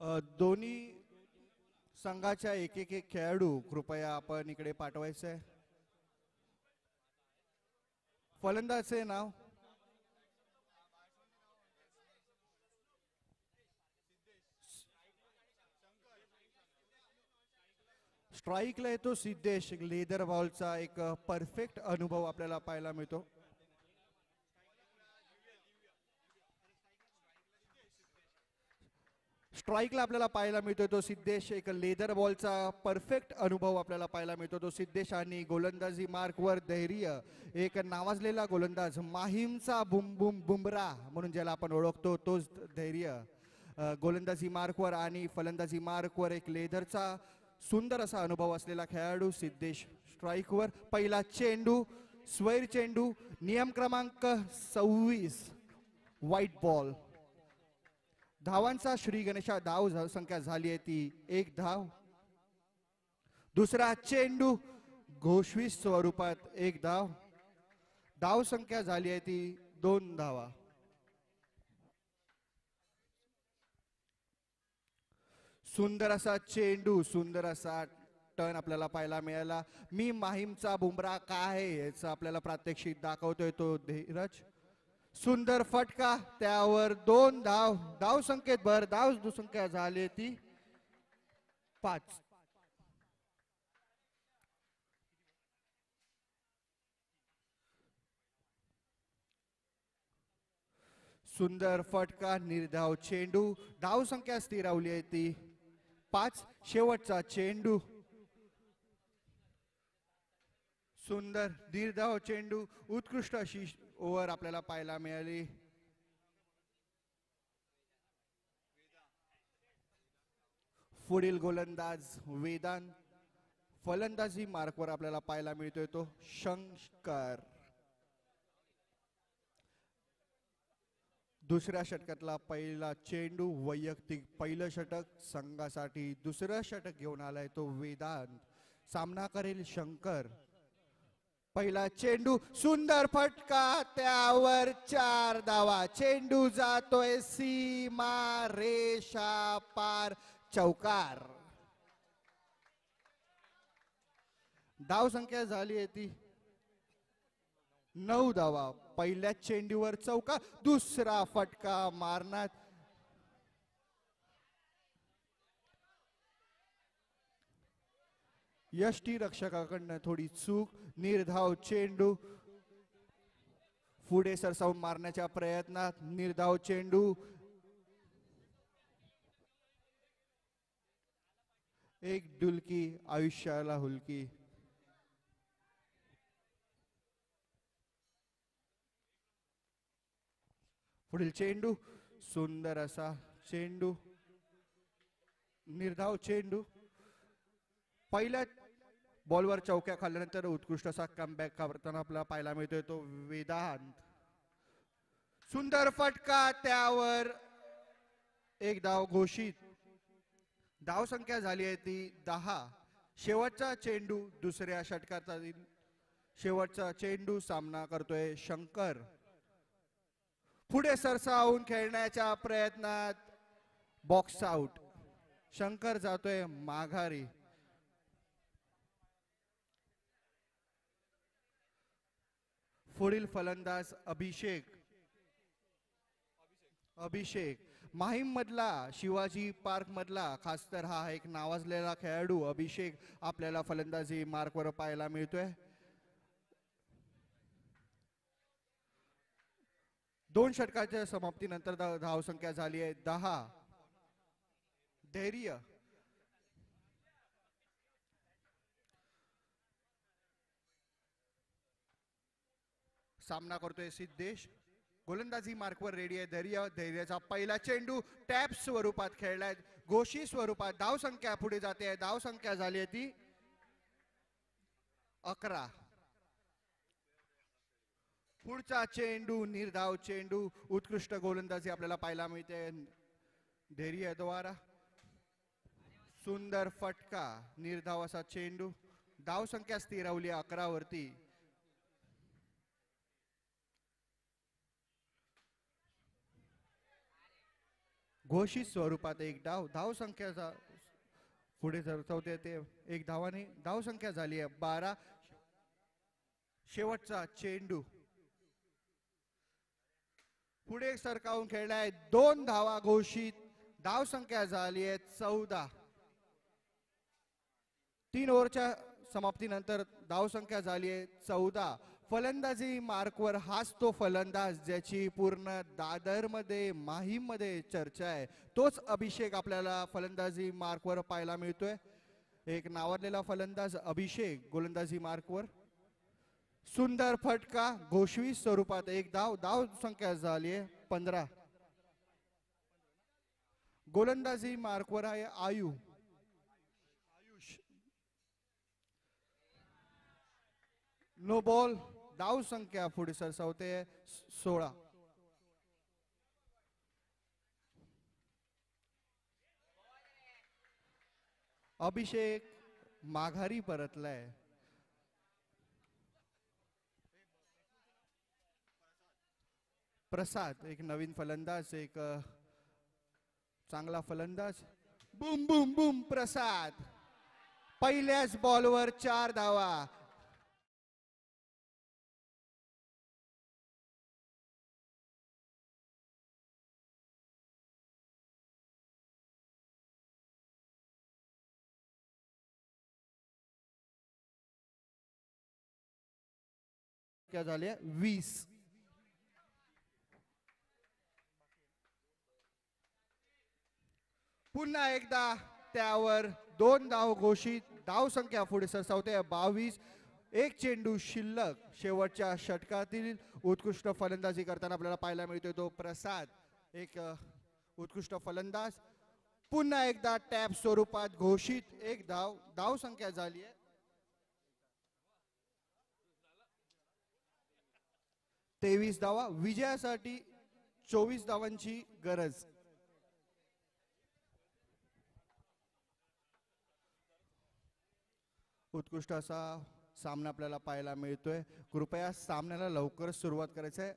दोन्ही संघाच्या एक एक एक खेळाडू कृपया आपण इकडे पाठवायचे. फलंदाजचे नाव स्ट्राईकला येतो सिद्धेश. लेदर बॉलचा एक परफेक्ट अनुभव आपल्याला पाहायला मिळतो. स्ट्राईकला आपल्याला पाहायला मिळतो तो सिद्धेश. एक लेदर बॉलचा परफेक्ट अनुभव आपल्याला पाहायला मिळतो तो सिद्धेश. आणि गोलंदाजी मार्कवर धैर्य, एक नावाजलेला गोलंदाज, माहीमचा बुम बुम बुमरा म्हणून ज्याला आपण ओळखतो तोच धैर्य गोलंदाजी मार्कवर. आणि फलंदाजी मार्कवर एक लेदरचा सुंदर असा अनुभव असलेला खेळाडू सिद्धेश. स्ट्राईकवर पहिला चेंडू, स्वैर चेंडू, नियम क्रमांक 26, व्हाईट बॉल. धावांचा श्री गणेशा धाव संख्या झाली आहे ती 1 धाव. दुसरा चेंडू घोषवित स्वरूपात 1 धाव. धाव संख्या झाली आहे ती 2 धावा. सुंदर असा चेंडू, सुंदर असा टर्न आपल्याला पाहायला मिळाला. मी माहीमचा बुमरा काय आहे याचं आपल्याला प्रात्यक्षिक दाखवतोय तो धीरज. सुंदर फटका, त्यावर 2 धाव. धाव संख्येत भर. धाव संख्या झाली ती 5. सुंदर फटका, निर्धाव चेंडू. धाव संख्या स्थिरावली आहे ती 5. शेवटचा चेंडू, सुंदर निर्धाव चेंडू. उत्कृष्ट अशी ओव्हर आपल्याला पाहायला मिळाली. पुढील गोलंदाज वेदांत. फलंदाजी मार्कवर आपल्याला पाहायला मिळतोय तो शंकर. दुसऱ्या षटकातला पहिला चेंडू, वैयक्तिक पहिलं षटक संघासाठी. दुसरं षटक घेऊन आलाय तो वेदांत. सामना करेल शंकर. पहिला चेंडू, सुंदर फटका, त्यावर 4 धावा. चेंडू जातोय सीमा रेषा पार, चौकार. धाव संख्या झाली आहे ती 9 धावा. पहिल्या चेंडूवर चौकार. दुसरा फटका मारण्यात यष्टी रक्षकाकडनं थोडी चूक. निर्धाव चेंडू, पुढे सरसावून मारण्याच्या प्रयत्नात निर्धाव चेंडू. एक डुलकी आयुष्याला हुलकी. पुढील चेंडू, सुंदर असा चेंडू, निर्धाव चेंडू. पहिल्या बॉलवर चौक्या खाल्ल्यानंतर उत्कृष्ट असा कमबॅक करताना आपल्याला पाहायला मिळतोय तो वेदांत. सुंदर फटका, त्यावर 1 धाव घोषित. धाव संख्या झाली आहे ती 10. शेवटचा चेंडू, दुसऱ्या षटकाचा शेवटचा चेंडू. सामना करतोय शंकर. पुढे सरसावून खेळण्याच्या प्रयत्नात बॉक्स आउट. शंकर जातोय माघारी. पुढील फलंदाज अभिषेक. अभिषेक माहीम मधला, शिवाजी पार्क मधला, खास तर हा एक नावाजलेला खेळाडू अभिषेक आपल्याला फलंदाजी मार्कवर पाहायला मिळतोय. 2 षटकाच्या समाप्तीनंतर धाव संख्या झाली आहे 10. धैर्य, सामना करतोय सिद्धेश. गोलंदाजी मार्कवर रेडी आहे धैर्य. धैर्याचा पहिला चेंडू टॅप स्वरूपात खेळलाय, घोषी स्वरूपात. धाव संख्या पुढे जाते आहे. धाव संख्या झाली आहे ती 11. पुढचा चेंडू, निर्धाव चेंडू. उत्कृष्ट गोलंदाजी आपल्याला पाहायला मिळते धैर्यद्वारा. सुंदर फटका, निर्धाव असा चेंडू. धाव संख्या स्थिरावली 11 वरती. घोषित स्वरूपात एक डाव, धाव संख्या पुढे सरकवते ते एक धावाने धाव संख्या झाली आहे 12. शेवटचा चेंडू पुढे सरकावून खेळलाय 2 धावा घोषित, धाव संख्या झाली आहे 14. 3 ओव्हरच्या समाप्तीनंतर धाव संख्या झाली आहे 14. फलंदाजी मार्कवर हाच तो फलंदाज ज्याची पूर्ण दादर मध्ये माहीम मध्ये चर्चा आहे, तोच अभिषेक आपल्याला फलंदाजी मार्कवर पाहायला मिळतोय. एक नावाजलेला फलंदाज अभिषेक गोलंदाजी मार्कवर. सुंदर फटका घोषवी स्वरूपात एक धाव, धाव संख्या झाली आहे 15. गोलंदाजी मार्कवर आहे आयुष. नो बॉल, धाव संख्या पुढे सरसावते 16. अभिषेक माघारी परतलाय. प्रसाद एक नवीन फलंदाज, एक चांगला फलंदाज. बूम बूम बूम प्रसाद पहिल्याच बॉलवर 4 धावा. क्या झाले 20. पुन्हा एकदा त्यावर 2 धाव घोषित, धाव संख्या पुढे सरसावते 22. एक चेंडू शिल्लक. शेवटच्या षटकातील उत्कृष्ट फलंदाजी करताना आपल्याला पाहायला मिळतोय तो प्रसाद, एक उत्कृष्ट फलंदाज. पुन्हा एकदा टॅप स्वरूपात घोषित एक धाव, धाव संख्या झाली आहे 23 धावा. विजयासाठी 24 धावांची गरज. उत्कृष्ट असा सामना आपल्याला पाहायला मिळतोय. कृपया सामन्याला लवकर सुरुवात करायची आहे.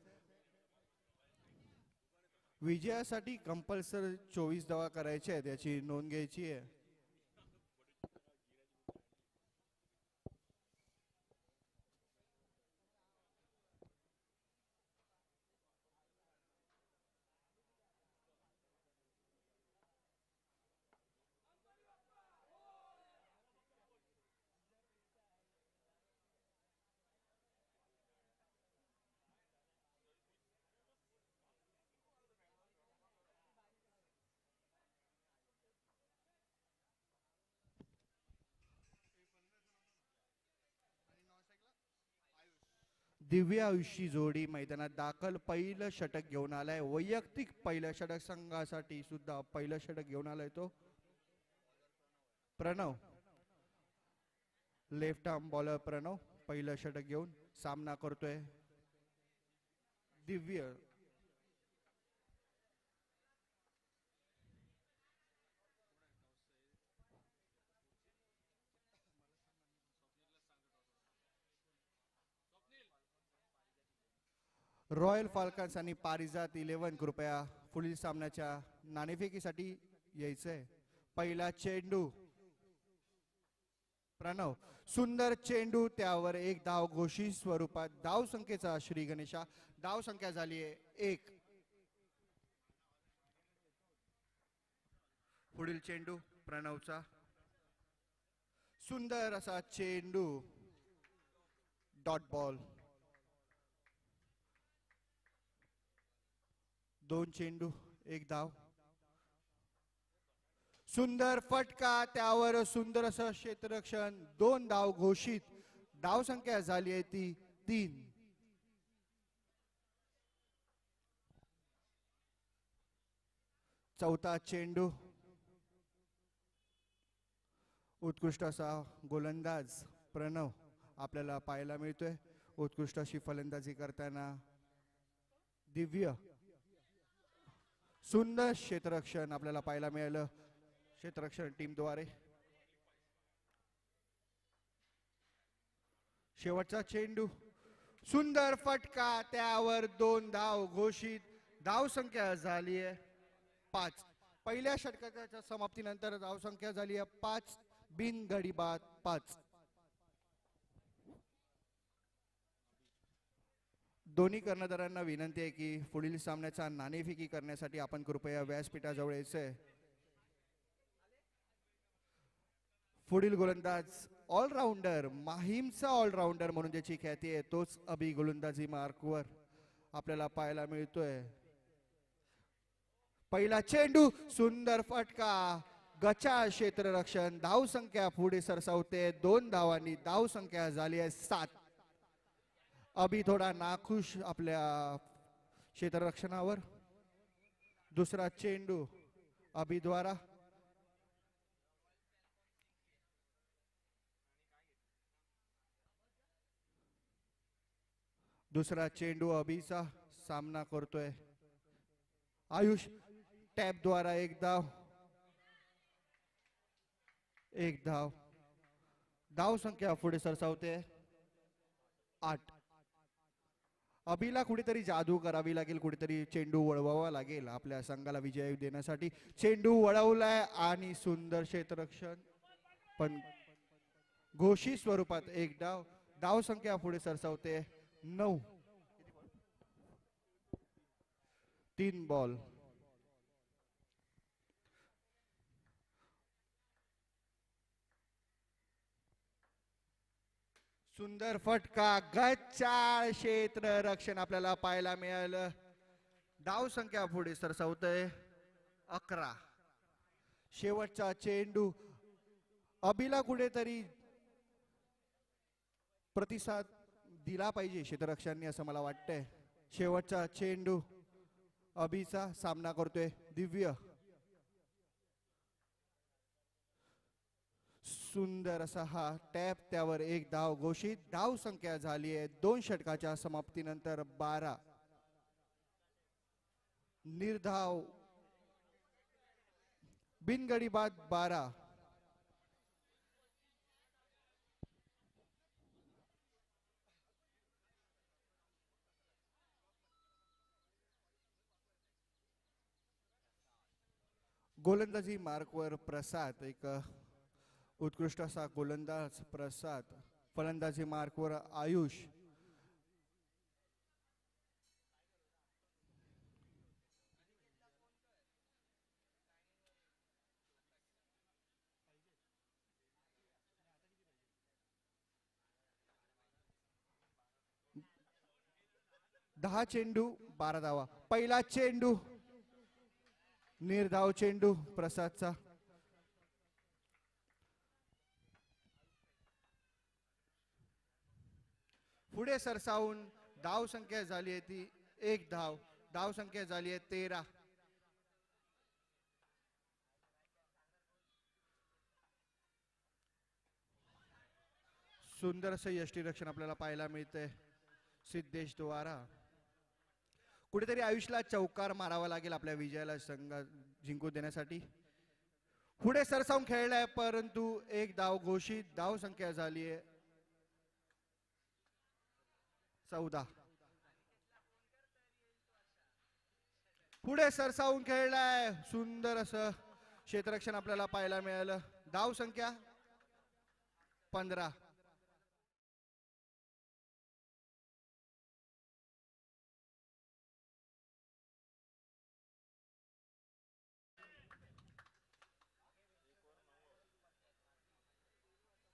विजयासाठी कंपल्सरी 24 धावा करायचे आहेत, याची नोंद घ्यायची आहे. दिव्य आयुषी जोडी मैदानात दाखल. पहिलं षटक घेऊन आलाय, वैयक्तिक पहिल्या षटक संघासाठी सुद्धा पहिलं षटक घेऊन आलाय तो Pranav. Left arm bowler Pranav पहिलं षटक घेऊन सामना करतोय. दिव्य रॉयल फाल्कन्स आणि पारिजात 11 कृपया पुढील सामन्याच्या नाणेफेकीसाठी यायचंय. पहिला चेंडू प्रणव, सुंदर चेंडू, त्यावर एक धाव घोषित स्वरूपात. धाव संख्येचा श्री गणेशा, धाव संख्या झाली आहे 1. पुढील चेंडू प्रणवचा, सुंदर असा चेंडू, डॉट बॉल. 2 चेंडू 1 धाव. सुंदर फटका, त्यावर सुंदर असं क्षेत्ररक्षण, 2 धाव घोषित. धाव संख्या झाली आहे ती 3. चौथा चेंडू, उत्कृष्ट असा गोलंदाज प्रणव आपल्याला पाहायला मिळतोय. उत्कृष्ट अशी फलंदाजी करताना दिव्य, सुंदर क्षेत्ररक्षण आपल्याला पाहायला मिळालं क्षेत्ररक्षण टीम द्वारे. शेवटचा चेंडू, सुंदर फटका, त्यावर 2 धाव घोषित. धाव संख्या झाली आहे 5. पहिल्या षटकाच्या समाप्तीनंतर धावसंख्या झाली आहे 5, बिनगडी बाद 5. दोन्ही कर्णधारांना विनंती आहे की पुढील सामन्याचा नाणेफेकी करण्यासाठी आपण कृपया व्यासपीठाजवळ यायचंय. पुढील गोलंदाज ऑलराऊंडर, माहीमचा ऑलराऊंडर म्हणून ज्याची ख्याती आहे तोच अभि गोलंदाजी मार्कवर आपल्याला पाहायला मिळतोय. पहिला चेंडू, सुंदर फटका, गचा क्षेत्ररक्षण, धावसंख्या पुढे सरसावते 2 धावांनी. धावसंख्या झाली आहे 7. अभि थोडा नाखुश आपल्या क्षेत्ररक्षणावर. दुसरा चेंडू अभि द्वारा. दुसरा चेंडू अभिचा सामना करतोय आयुष. टॅप द्वारा 1 धाव. 1 धाव. धाव संख्या पुढे सरसावते 8. अभिला कुठेतरी जादू करावी लागेल, कुठेतरी चेंडू वळवावा लागेल आपल्या संघाला विजय देण्यासाठी. चेंडू वळवलाय आणि सुंदर क्षेत्ररक्षण, पण घोषित स्वरूपात 1 धाव. धाव संख्या पुढे सरसावते 9. 3 बॉल. सुंदर फटका, गच्चाळ क्षेत्ररक्षण आपल्याला पाहायला मिळालं. धाव संख्या पुढे सरसावतंय 11. शेवटचा चेंडू अभिला कुठेतरी प्रतिसाद दिला पाहिजे क्षेत्ररक्षकांनी असं मला वाटतंय. शेवटचा चेंडू अभिचा सामना करतोय दिव्य. सुंदर असा हा टॅप, त्यावर 1 धाव घोषित. धाव संख्या झाली आहे 2 षटकाच्या समाप्तीनंतर 12. निर्धाव, बिनगडी बाद 12. गोलंदाजी मार्कवर प्रसाद, एक उत्कृष्ट असा गोलंदाज प्रसाद. फलंदाजी मार्कवर आयुष. दहा चेंडू 12 धावा. पहिला चेंडू निर्धाव चेंडू प्रसादचा. पुढे सरसावून धाव संख्या झाली आहे ती 1 धाव. धाव संख्या झाली आहे 13. सुंदर असं यष्टीरक्षण आपल्याला पाहायला मिळतंय सिद्धेश द्वारा. कुठेतरी आयुषला चौकार मारावा लागेल आपल्या विजयाला संघ जिंकू देण्यासाठी. पुढे सरसावून खेळलाय परंतु 1 धाव घोषित. धाव संख्या झाली आहे 14. पुढे सरसावून खेळलाय, सुंदर असं क्षेत्ररक्षण आपल्याला पाहायला मिळालं. धाव संख्या 15.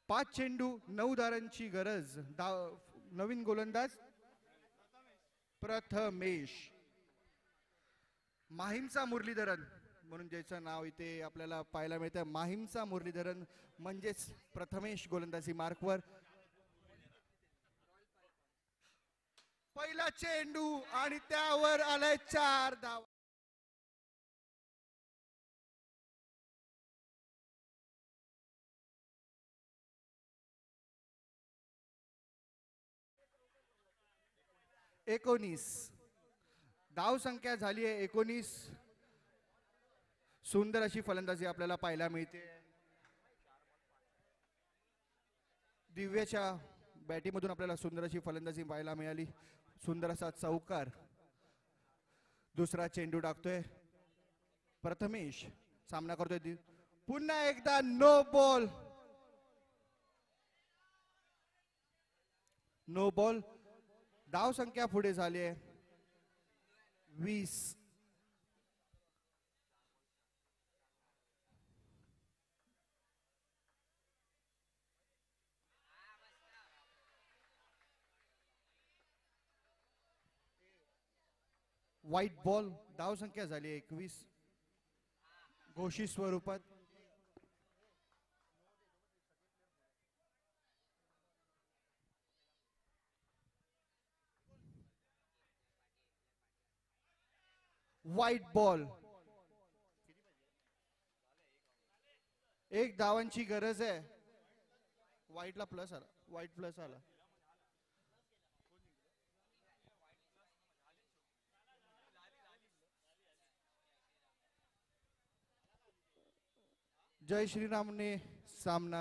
पाच चेंडू 9 धारांची गरज. नवीन गोलंदाज प्रथमेश. माहीमचा मुरलीधरन म्हणून ज्याचं नाव इथे आपल्याला पाहायला मिळतं. माहीमचा मुरलीधरन म्हणजेच प्रथमेश गोलंदाजी मार्कवर. पहिला चेंडू आणि त्यावर आलाय 4 धाव. एकोणीस. धाव संख्या झाली आहे 19. सुंदर अशी फलंदाजी आपल्याला पाहायला मिळते. दिव्याच्या बॅटीमधून आपल्याला सुंदर अशी फलंदाजी पाहायला मिळाली. सुंदर असा चौकार. दुसरा चेंडू टाकतोय प्रथमेश सामना करतोय पुन्हा एकदा नो बॉल. No ball. धाव संख्या पुढे झाली आहे 20. White ball. धाव संख्या झाली 21 घोषित स्वरूपात. White ball. 1 धावांची गरज आहे. व्हाईटला प्लस आला. व्हाईट प्लस आला. जय श्रीरामने सामना